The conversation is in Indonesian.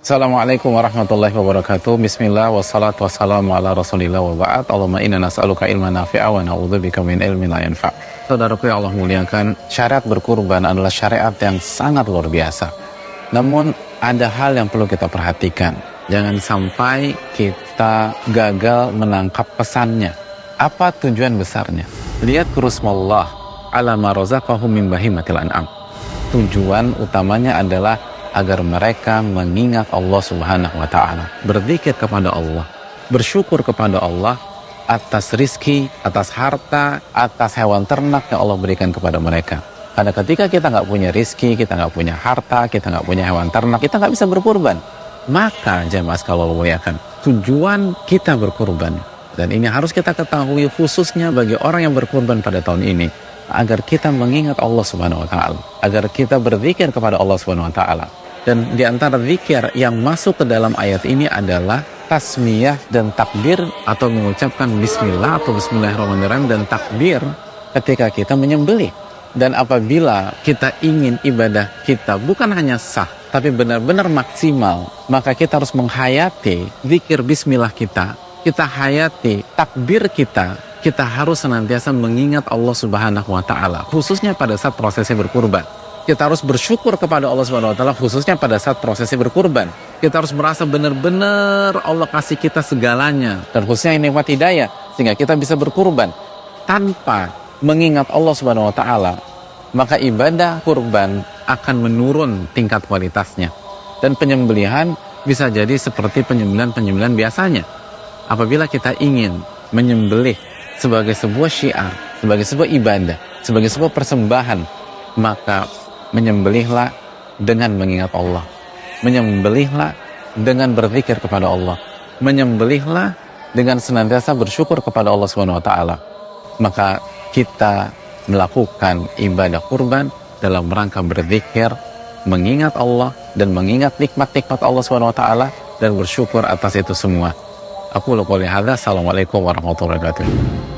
Assalamualaikum warahmatullahi wabarakatuh. Bismillah wassalatu wassalamu ala rasulillah wa ba'd. Allahumma inna nas'aluka ilman nafi'a wa na'udzubika min ilmin la yanfa'. Saudaraku yang Allah muliakan, syariat berkurban adalah syariat yang sangat luar biasa. Namun ada hal yang perlu kita perhatikan. Jangan sampai kita gagal menangkap pesannya. Apa tujuan besarnya? Lihat kurusmallah ala ma razaqahum min bahimatil an'am. Tujuan utamanya adalah agar mereka mengingat Allah Subhanahu wa Ta'ala, berzikir kepada Allah, bersyukur kepada Allah atas rizki, atas harta, atas hewan ternak yang Allah berikan kepada mereka. Karena ketika kita nggak punya rizki, kita nggak punya harta, kita nggak punya hewan ternak, kita nggak bisa berkurban. Maka jemaah sekalian Allah muliakan, tujuan kita berkurban, dan ini harus kita ketahui khususnya bagi orang yang berkurban pada tahun ini, agar kita mengingat Allah Subhanahu wa Ta'ala, agar kita berzikir kepada Allah Subhanahu wa Ta'ala. Dan di antara zikir yang masuk ke dalam ayat ini adalah tasmiyah dan takbir, atau mengucapkan bismillah atau bismillahirrahmanirrahim dan takbir ketika kita menyembelih. Dan apabila kita ingin ibadah kita bukan hanya sah, tapi benar-benar maksimal, maka kita harus menghayati zikir bismillah kita hayati takbir kita harus senantiasa mengingat Allah Subhanahu wa Ta'ala, khususnya pada saat prosesnya berkurban. Kita harus bersyukur kepada Allah Subhanahu wa Ta'ala khususnya pada saat prosesnya berkurban. Kita harus merasa benar-benar Allah kasih kita segalanya, dan khususnya ini nikmat hidayah, sehingga kita bisa berkurban. Tanpa mengingat Allah Subhanahu wa Ta'ala, maka ibadah kurban akan menurun tingkat kualitasnya, dan penyembelihan bisa jadi seperti penyembelihan biasanya. Apabila kita ingin menyembelih sebagai sebuah syiar, sebagai sebuah ibadah, sebagai sebuah persembahan, maka menyembelihlah dengan mengingat Allah, menyembelihlah dengan berzikir kepada Allah, menyembelihlah dengan senantiasa bersyukur kepada Allah Subhanahu wa Ta'ala. Maka kita melakukan ibadah kurban dalam rangka berzikir, mengingat Allah dan mengingat nikmat-nikmat Allah Subhanahu wa Ta'ala, dan bersyukur atas itu semua. Aku qouli hadza. Assalamualaikum warahmatullahi wabarakatuh.